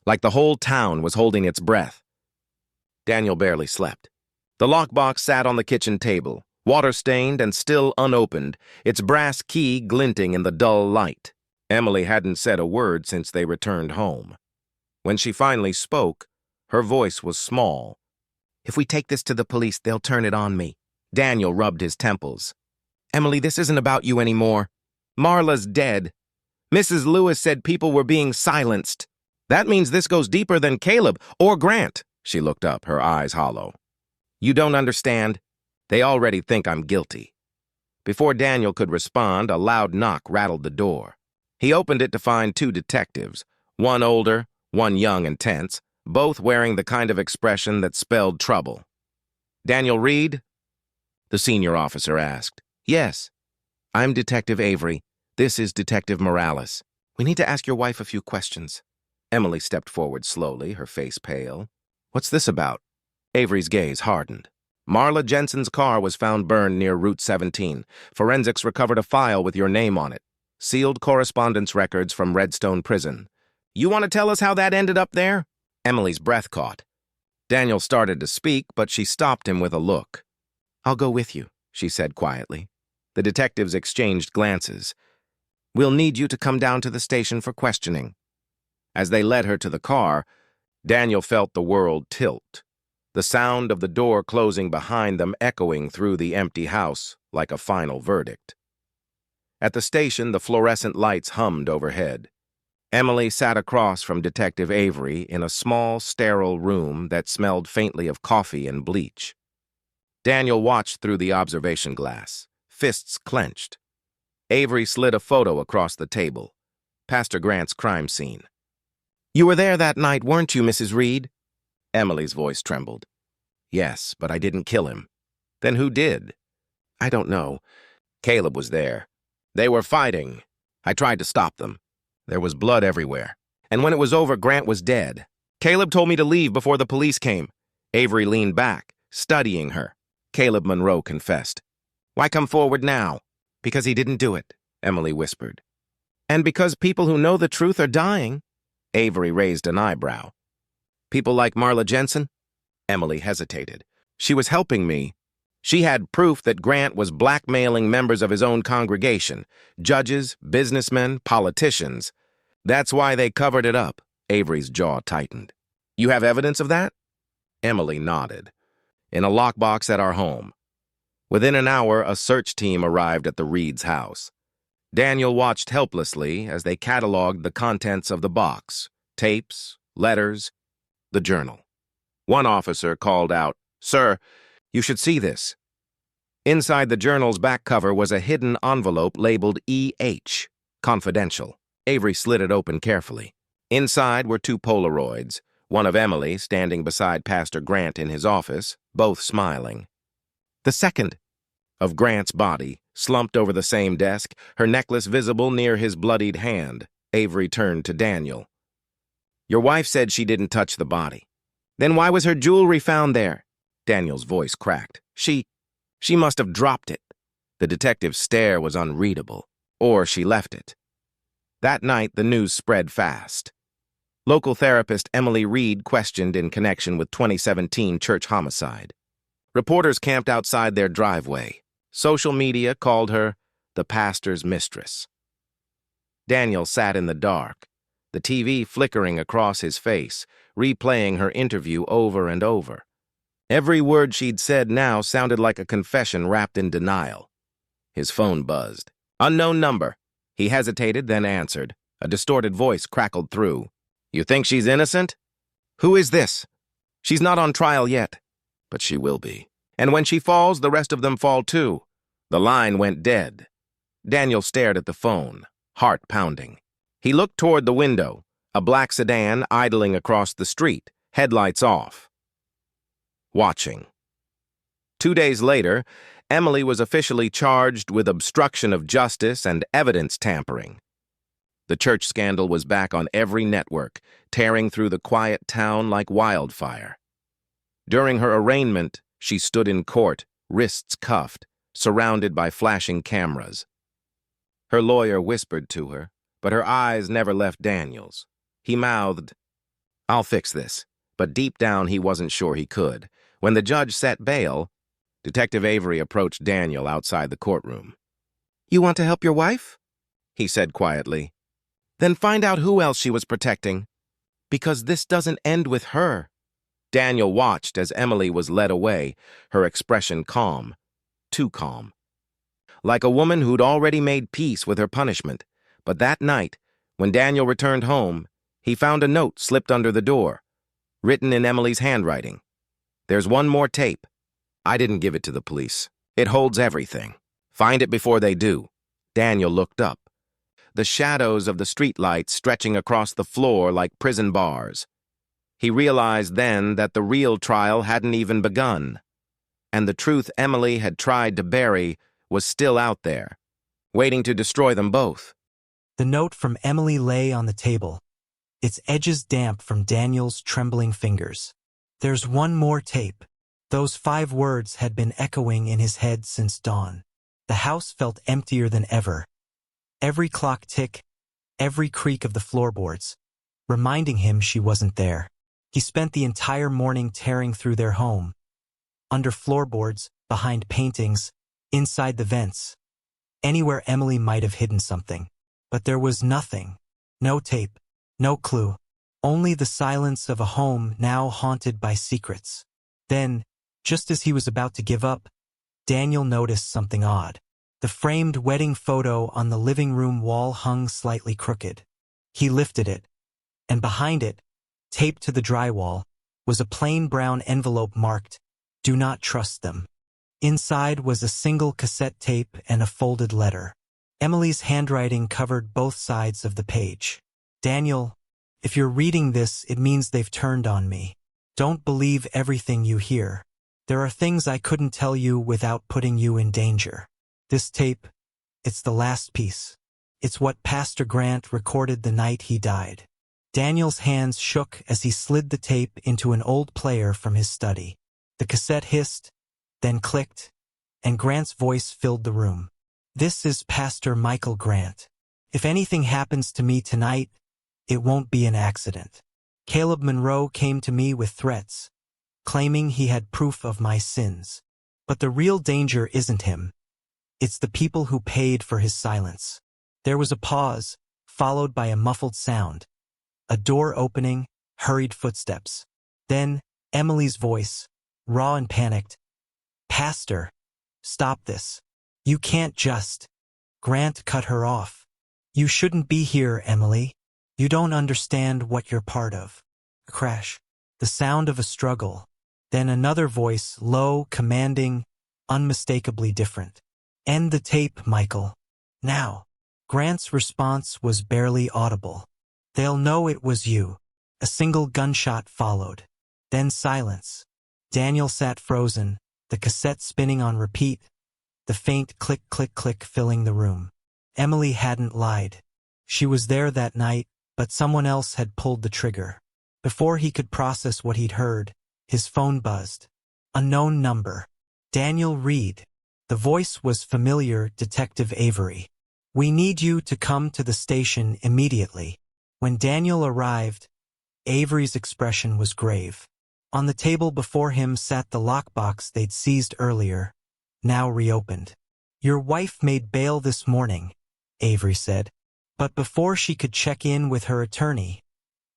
like the whole town was holding its breath. Daniel barely slept. The lockbox sat on the kitchen table, water-stained and still unopened, its brass key glinting in the dull light. Emily hadn't said a word since they returned home. When she finally spoke, her voice was small. If we take this to the police, they'll turn it on me. Daniel rubbed his temples. Emily, this isn't about you anymore. Marla's dead. Mrs. Lewis said people were being silenced. That means this goes deeper than Caleb or Grant. She looked up, her eyes hollow. You don't understand. They already think I'm guilty. Before Daniel could respond, a loud knock rattled the door. He opened it to find two detectives, one older, one young and tense, both wearing the kind of expression that spelled trouble. Daniel Reed? The senior officer asked. Yes. I'm Detective Avery. This is Detective Morales. We need to ask your wife a few questions. Emily stepped forward slowly, her face pale. What's this about? Avery's gaze hardened. Marla Jensen's car was found burned near Route 17. Forensics recovered a file with your name on it. Sealed correspondence records from Redstone Prison. You want to tell us how that ended up there? Emily's breath caught. Daniel started to speak, but she stopped him with a look. I'll go with you, she said quietly. The detectives exchanged glances. We'll need you to come down to the station for questioning. As they led her to the car, Daniel felt the world tilt, the sound of the door closing behind them echoing through the empty house like a final verdict. At the station, the fluorescent lights hummed overhead. Emily sat across from Detective Avery in a small, sterile room that smelled faintly of coffee and bleach. Daniel watched through the observation glass, fists clenched. Avery slid a photo across the table, Pastor Grant's crime scene. You were there that night, weren't you, Mrs. Reed? Emily's voice trembled. Yes, but I didn't kill him. Then who did? I don't know. Caleb was there. They were fighting. I tried to stop them. There was blood everywhere. And when it was over, Grant was dead. Caleb told me to leave before the police came. Avery leaned back, studying her. Caleb Monroe confessed. Why come forward now? Because he didn't do it, Emily whispered. And because people who know the truth are dying, Avery raised an eyebrow. People like Marla Jensen? Emily hesitated. She was helping me. She had proof that Grant was blackmailing members of his own congregation, judges, businessmen, politicians. That's why they covered it up. Avery's jaw tightened. You have evidence of that? Emily nodded. In a lockbox at our home. Within an hour, a search team arrived at the Reeds' house. Daniel watched helplessly as they cataloged the contents of the box, tapes, letters, the journal. One officer called out, "Sir, you should see this." Inside the journal's back cover was a hidden envelope labeled E.H., confidential. Avery slid it open carefully. Inside were 2 Polaroids, one of Emily standing beside Pastor Grant in his office, both smiling. The second, of Grant's body, slumped over the same desk, her necklace visible near his bloodied hand. Avery turned to Daniel. Your wife said she didn't touch the body. Then why was her jewelry found there? Daniel's voice cracked. She must have dropped it. The detective's stare was unreadable. Or she left it. That night, the news spread fast. Local therapist Emily Reed questioned in connection with 2017 church homicide. Reporters camped outside their driveway. Social media called her the pastor's mistress. Daniel sat in the dark, the TV flickering across his face, replaying her interview over and over. Every word she'd said now sounded like a confession wrapped in denial. His phone buzzed. Unknown number. He hesitated, then answered. A distorted voice crackled through. You think she's innocent? Who is this? She's not on trial yet, but she will be. And when she falls, the rest of them fall too. The line went dead. Daniel stared at the phone, heart pounding. He looked toward the window, a black sedan idling across the street, headlights off. Watching. 2 days later, Emily was officially charged with obstruction of justice and evidence tampering. The church scandal was back on every network, tearing through the quiet town like wildfire. During her arraignment, she stood in court, wrists cuffed, surrounded by flashing cameras. Her lawyer whispered to her, but her eyes never left Daniel's. He mouthed, I'll fix this, but deep down he wasn't sure he could. When the judge set bail, Detective Avery approached Daniel outside the courtroom. You want to help your wife? He said quietly. Then find out who else she was protecting. Because this doesn't end with her. Daniel watched as Emily was led away, her expression calm, too calm. Like a woman who'd already made peace with her punishment. But that night, when Daniel returned home, he found a note slipped under the door, written in Emily's handwriting. There's one more tape. I didn't give it to the police. It holds everything. Find it before they do. Daniel looked up. The shadows of the streetlights stretching across the floor like prison bars. He realized then that the real trial hadn't even begun, and the truth Emily had tried to bury was still out there, waiting to destroy them both. The note from Emily lay on the table, its edges damp from Daniel's trembling fingers. There's one more tape. Those 5 words had been echoing in his head since dawn. The house felt emptier than ever. Every clock tick, every creak of the floorboards, reminding him she wasn't there. He spent the entire morning tearing through their home. Under floorboards, behind paintings, inside the vents. Anywhere Emily might have hidden something. But there was nothing. No tape, no clue. Only the silence of a home now haunted by secrets. Then, just as he was about to give up, Daniel noticed something odd. The framed wedding photo on the living room wall hung slightly crooked. He lifted it, and behind it, taped to the drywall, was a plain brown envelope marked, "Do not trust them." Inside was a single cassette tape and a folded letter. Emily's handwriting covered both sides of the page. Daniel, if you're reading this, it means they've turned on me. Don't believe everything you hear. There are things I couldn't tell you without putting you in danger. This tape, it's the last piece. It's what Pastor Grant recorded the night he died. Daniel's hands shook as he slid the tape into an old player from his study. The cassette hissed, then clicked, and Grant's voice filled the room. This is Pastor Michael Grant. If anything happens to me tonight, it won't be an accident. Caleb Monroe came to me with threats, claiming he had proof of my sins. But the real danger isn't him. It's the people who paid for his silence. There was a pause, followed by a muffled sound. A door opening, hurried footsteps. Then, Emily's voice, raw and panicked. "Pastor, stop this. You can't just." Grant cut her off. "You shouldn't be here, Emily. You don't understand what you're part of." A crash. The sound of a struggle. Then another voice, low, commanding, unmistakably different. "End the tape, Michael. Now." Grant's response was barely audible. "They'll know it was you." A single gunshot followed. Then silence. Daniel sat frozen, the cassette spinning on repeat, the faint click, click, click filling the room. Emily hadn't lied. She was there that night, but someone else had pulled the trigger. Before he could process what he'd heard, his phone buzzed. Unknown number. Daniel Reed. The voice was familiar, Detective Avery. "We need you to come to the station immediately." When Daniel arrived, Avery's expression was grave. On the table before him sat the lockbox they'd seized earlier, now reopened. "Your wife made bail this morning," Avery said. But before she could check in with her attorney,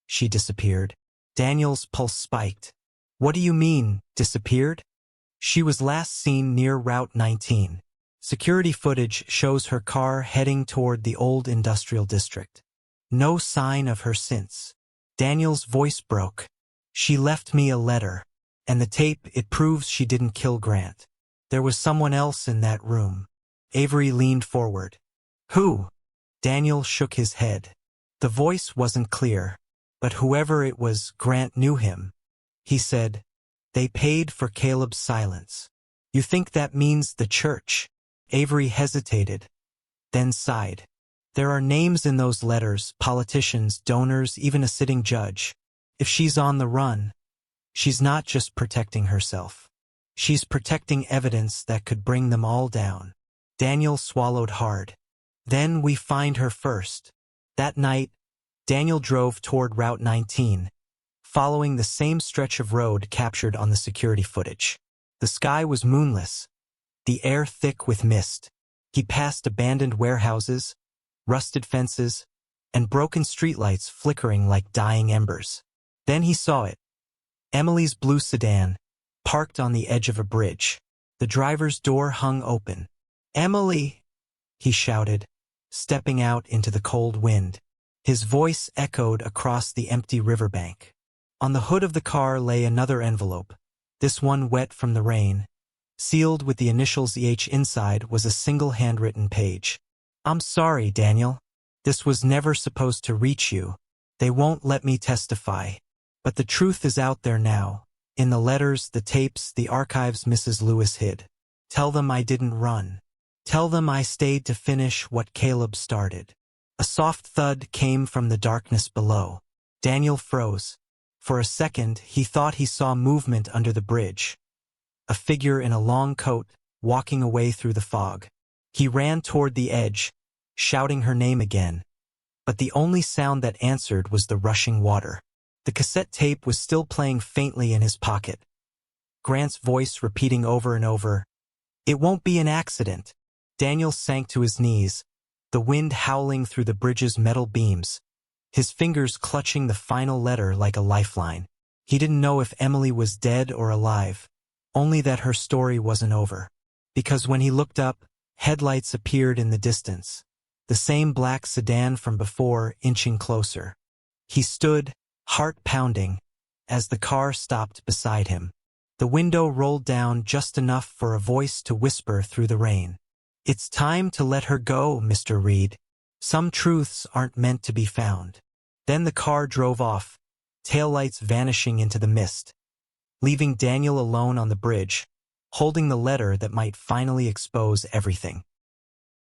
she disappeared. Daniel's pulse spiked. "What do you mean, disappeared?" "She was last seen near Route 19. Security footage shows her car heading toward the old industrial district. No sign of her since." Daniel's voice broke. "She left me a letter. And the tape, it proves she didn't kill Grant. There was someone else in that room." Avery leaned forward. "Who?" Daniel shook his head. The voice wasn't clear, but whoever it was, Grant knew him. He said, "They paid for Caleb's silence." "You think that means the church?" Avery hesitated, then sighed. "There are names in those letters, politicians, donors, even a sitting judge. If she's on the run, she's not just protecting herself. She's protecting evidence that could bring them all down." Daniel swallowed hard. "Then we find her first." That night, Daniel drove toward Route 19, following the same stretch of road captured on the security footage. The sky was moonless, the air thick with mist. He passed abandoned warehouses, rusted fences, and broken streetlights flickering like dying embers. Then he saw it. Emily's blue sedan, parked on the edge of a bridge. The driver's door hung open. "Emily!" he shouted, stepping out into the cold wind. His voice echoed across the empty riverbank. On the hood of the car lay another envelope, this one wet from the rain. Sealed with the initials EH inside was a single handwritten page. "I'm sorry, Daniel. This was never supposed to reach you. They won't let me testify. But the truth is out there now, in the letters, the tapes, the archives Mrs. Lewis hid. Tell them I didn't run. Tell them I stayed to finish what Caleb started." A soft thud came from the darkness below. Daniel froze. For a second, he thought he saw movement under the bridge. A figure in a long coat, walking away through the fog. He ran toward the edge, shouting her name again. But the only sound that answered was the rushing water. The cassette tape was still playing faintly in his pocket. Grant's voice repeating over and over, "It won't be an accident." Daniel sank to his knees, the wind howling through the bridge's metal beams, his fingers clutching the final letter like a lifeline. He didn't know if Emily was dead or alive, only that her story wasn't over. Because when he looked up, headlights appeared in the distance, the same black sedan from before inching closer. He stood, heart pounding, as the car stopped beside him. The window rolled down just enough for a voice to whisper through the rain. "It's time to let her go, Mr. Reed. Some truths aren't meant to be found." Then the car drove off, taillights vanishing into the mist, leaving Daniel alone on the bridge, holding the letter that might finally expose everything.